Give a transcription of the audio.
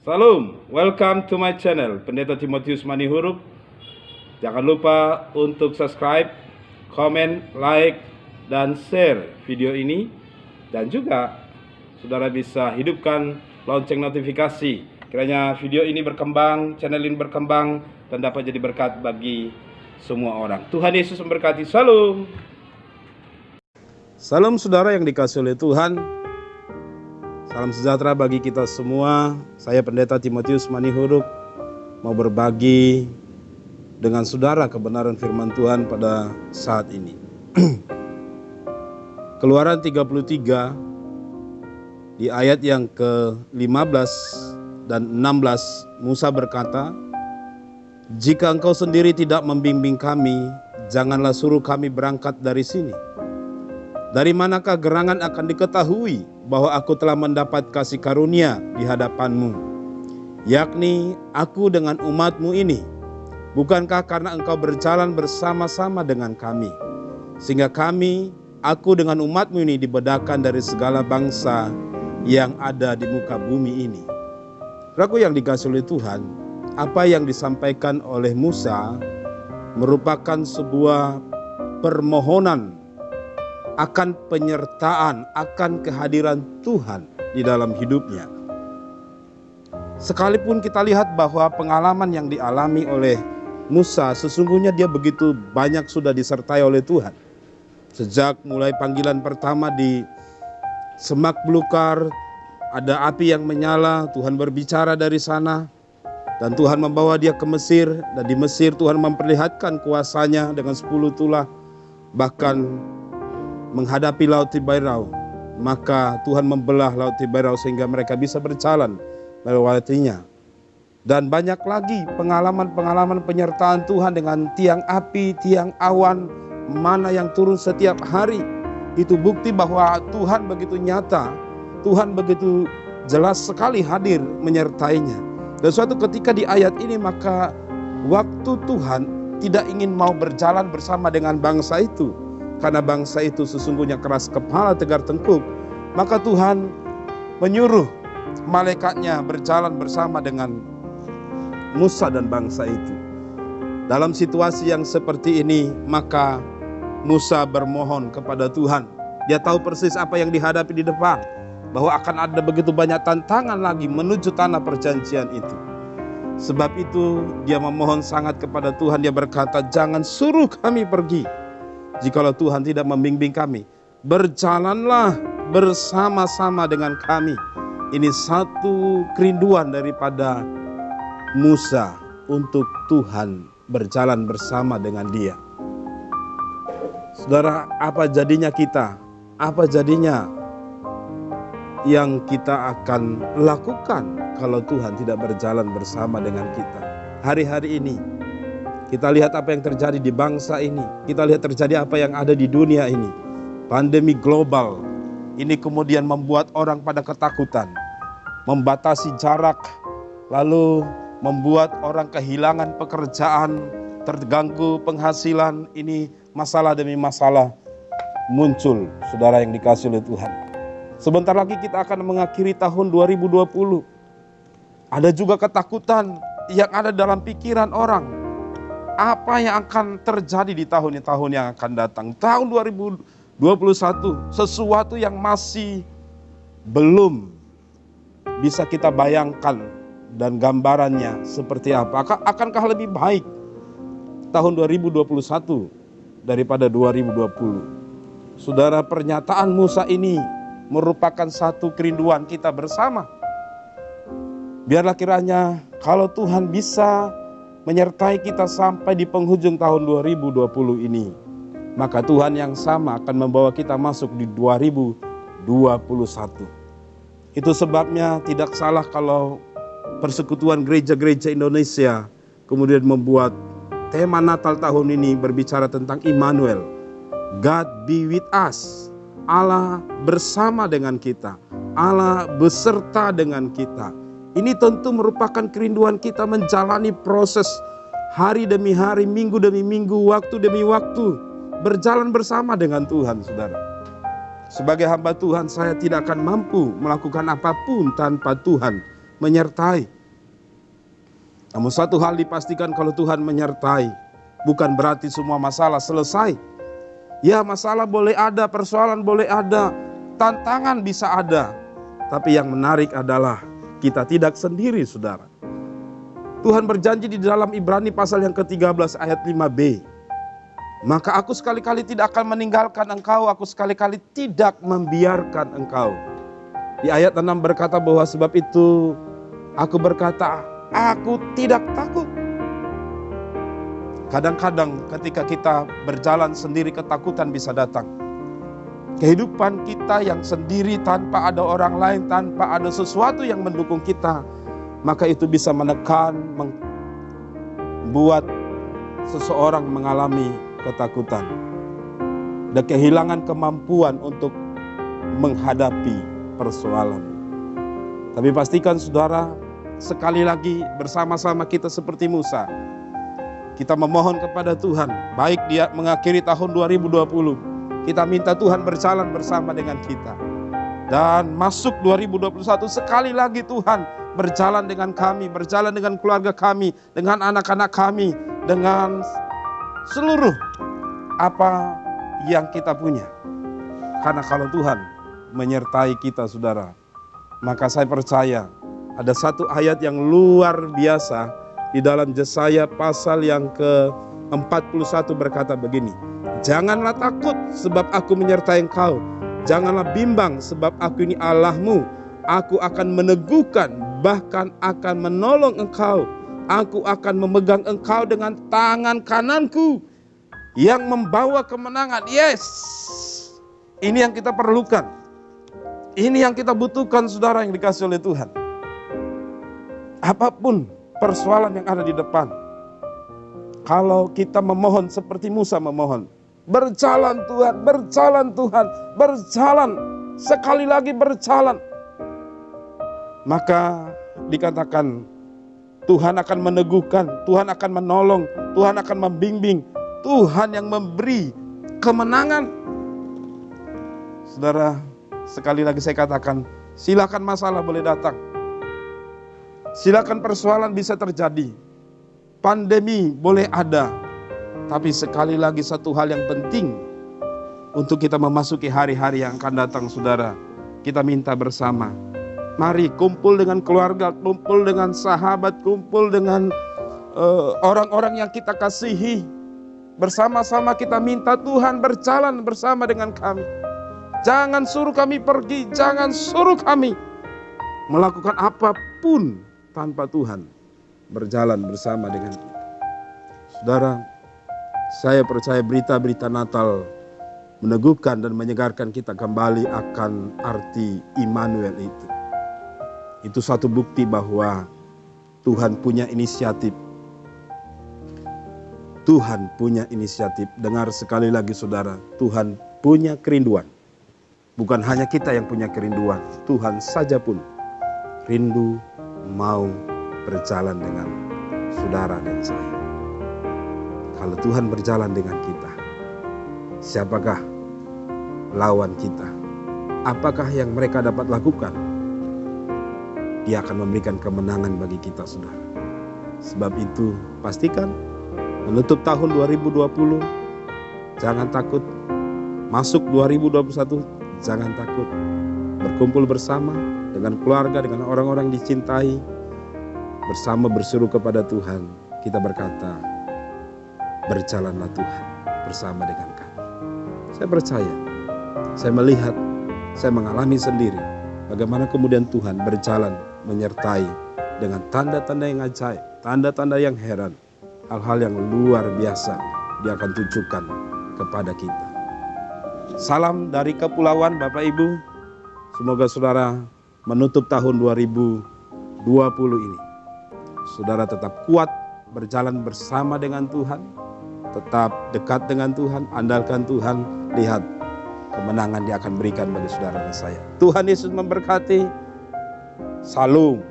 Salam, welcome to my channel, Pendeta Timotius Manihurup. Jangan lupa untuk subscribe, komen, like, dan share video ini. Dan juga saudara bisa hidupkan lonceng notifikasi. Kiranya video ini berkembang, channel ini berkembang, dan dapat jadi berkat bagi semua orang. Tuhan Yesus memberkati. Salam. Salam saudara yang dikasihi oleh Tuhan. Salam sejahtera bagi kita semua. Saya Pendeta Timotius Manihurup mau berbagi dengan saudara kebenaran firman Tuhan pada saat ini. Keluaran 33 di ayat yang ke-15 dan 16, Musa berkata, "Jika engkau sendiri tidak membimbing kami, janganlah suruh kami berangkat dari sini. Dari manakah gerangan akan diketahui bahwa aku telah mendapat kasih karunia di hadapanmu, yakni aku dengan umatmu ini? Bukankah karena engkau berjalan bersama-sama dengan kami, sehingga aku dengan umatmu ini dibedakan dari segala bangsa yang ada di muka bumi ini?" Saudaraku yang dikasihi oleh Tuhan, apa yang disampaikan oleh Musa merupakan sebuah permohonan akan penyertaan, akan kehadiran Tuhan di dalam hidupnya. Sekalipun kita lihat bahwa pengalaman yang dialami oleh Musa, sesungguhnya dia begitu banyak sudah disertai oleh Tuhan. Sejak mulai panggilan pertama di semak belukar, ada api yang menyala, Tuhan berbicara dari sana, dan Tuhan membawa dia ke Mesir, dan di Mesir Tuhan memperlihatkan kuasanya dengan 10 tulah, bahkan menghadapi Laut Tiberau, maka Tuhan membelah Laut Tiberau sehingga mereka bisa berjalan melewatinya. Dan banyak lagi pengalaman-pengalaman penyertaan Tuhan dengan tiang api, tiang awan, mana yang turun setiap hari. Itu bukti bahwa Tuhan begitu nyata, Tuhan begitu jelas sekali hadir menyertainya. Dan suatu ketika di ayat ini, maka waktu Tuhan tidak ingin mau berjalan bersama dengan bangsa itu, karena bangsa itu sesungguhnya keras kepala, tegar tengkuk, maka Tuhan menyuruh malaikatnya berjalan bersama dengan Musa dan bangsa itu. Dalam situasi yang seperti ini, maka Musa bermohon kepada Tuhan. Dia tahu persis apa yang dihadapi di depan, bahwa akan ada begitu banyak tantangan lagi menuju tanah perjanjian itu. Sebab itu dia memohon sangat kepada Tuhan. Dia berkata, "Jangan suruh kami pergi jikalau Tuhan tidak membimbing kami. Berjalanlah bersama-sama dengan kami." Ini satu kerinduan daripada Musa untuk Tuhan berjalan bersama dengan dia. Saudara, apa jadinya kita? Apa jadinya yang kita akan lakukan kalau Tuhan tidak berjalan bersama dengan kita? Hari-hari ini kita lihat apa yang terjadi di bangsa ini. Kita lihat terjadi apa yang ada di dunia ini. Pandemi global ini kemudian membuat orang pada ketakutan, membatasi jarak, lalu membuat orang kehilangan pekerjaan, terganggu penghasilan. Ini masalah demi masalah muncul, saudara yang dikasihi oleh Tuhan. Sebentar lagi kita akan mengakhiri tahun 2020. Ada juga ketakutan yang ada dalam pikiran orang. Apa yang akan terjadi di tahun-tahun yang akan datang? Tahun 2021, sesuatu yang masih belum bisa kita bayangkan dan gambarannya seperti apa. Akankah lebih baik tahun 2021 daripada 2020? Saudara, pernyataan Musa ini merupakan satu kerinduan kita bersama. Biarlah kiranya kalau Tuhan bisa menyertai kita sampai di penghujung tahun 2020 ini, maka Tuhan yang sama akan membawa kita masuk di 2021. Itu sebabnya tidak salah kalau Persekutuan Gereja-Gereja Indonesia kemudian membuat tema Natal tahun ini berbicara tentang Immanuel, God be with us. Allah bersama dengan kita, Allah beserta dengan kita. Ini tentu merupakan kerinduan kita menjalani proses hari demi hari, minggu demi minggu, waktu demi waktu, berjalan bersama dengan Tuhan, saudara. Sebagai hamba Tuhan, saya tidak akan mampu melakukan apapun tanpa Tuhan menyertai. Namun satu hal dipastikan, kalau Tuhan menyertai, bukan berarti semua masalah selesai. Ya, masalah boleh ada, persoalan boleh ada, tantangan bisa ada. Tapi yang menarik adalah kita tidak sendiri, saudara. Tuhan berjanji di dalam Ibrani pasal yang ke-13 ayat 5b. Maka aku sekali-kali tidak akan meninggalkan engkau, aku sekali-kali tidak membiarkan engkau. Di ayat 6 berkata bahwa sebab itu aku berkata, aku tidak takut. Kadang-kadang ketika kita berjalan sendiri, ketakutan bisa datang. Kehidupan kita yang sendiri tanpa ada orang lain, tanpa ada sesuatu yang mendukung kita, maka itu bisa menekan, membuat seseorang mengalami ketakutan dan kehilangan kemampuan untuk menghadapi persoalan. Tapi pastikan, saudara, sekali lagi bersama-sama kita seperti Musa, kita memohon kepada Tuhan, baik dia mengakhiri tahun 2020, kita minta Tuhan berjalan bersama dengan kita. Dan masuk 2021, sekali lagi Tuhan berjalan dengan kami, berjalan dengan keluarga kami, dengan anak-anak kami, dengan seluruh apa yang kita punya. Karena kalau Tuhan menyertai kita, saudara, maka saya percaya ada satu ayat yang luar biasa di dalam Yesaya pasal yang ke-41 berkata begini, janganlah takut sebab aku menyertai engkau, janganlah bimbang sebab aku ini Allahmu, aku akan meneguhkan bahkan akan menolong engkau, aku akan memegang engkau dengan tangan kananku yang membawa kemenangan. Yes, ini yang kita perlukan, ini yang kita butuhkan, saudara yang dikasih oleh Tuhan. Apapun persoalan yang ada di depan, kalau kita memohon seperti Musa memohon, berjalan Tuhan, berjalan Tuhan, berjalan, sekali lagi berjalan, maka dikatakan Tuhan akan meneguhkan, Tuhan akan menolong, Tuhan akan membimbing, Tuhan yang memberi kemenangan. Saudara, sekali lagi saya katakan, silakan masalah boleh datang, silakan persoalan bisa terjadi, pandemi boleh ada, tapi sekali lagi satu hal yang penting untuk kita memasuki hari-hari yang akan datang, saudara, kita minta bersama. Mari kumpul dengan keluarga, kumpul dengan sahabat, kumpul dengan orang-orang yang kita kasihi. Bersama-sama kita minta Tuhan berjalan bersama dengan kami. Jangan suruh kami pergi, jangan suruh kami melakukan apapun tanpa Tuhan berjalan bersama dengan kita. Saudara, saya percaya berita-berita Natal meneguhkan dan menyegarkan kita kembali akan arti Immanuel itu. Itu satu bukti bahwa Tuhan punya inisiatif. Tuhan punya inisiatif. Dengar sekali lagi, saudara, Tuhan punya kerinduan. Bukan hanya kita yang punya kerinduan, Tuhan saja pun rindu mau berjalan dengan saudara dan saya. Kalau Tuhan berjalan dengan kita, siapakah lawan kita? Apakah yang mereka dapat lakukan? Dia akan memberikan kemenangan bagi kita, saudara. Sebab itu pastikan menutup tahun 2020, jangan takut. Masuk 2021, jangan takut. Berkumpul bersama dengan keluarga, dengan orang-orang dicintai, bersama berseru kepada Tuhan. Kita berkata, berjalanlah Tuhan bersama dengan kami. Saya percaya, saya melihat, saya mengalami sendiri bagaimana kemudian Tuhan berjalan menyertai dengan tanda-tanda yang ajaib, tanda-tanda yang heran, hal-hal yang luar biasa Dia akan tunjukkan kepada kita. Salam dari Kepulauan Bapak Ibu. Semoga saudara menutup tahun 2020 ini, saudara tetap kuat berjalan bersama dengan Tuhan, tetap dekat dengan Tuhan, andalkan Tuhan, lihat kemenangan Dia akan berikan bagi saudara dan saya. Tuhan Yesus memberkati. Salam.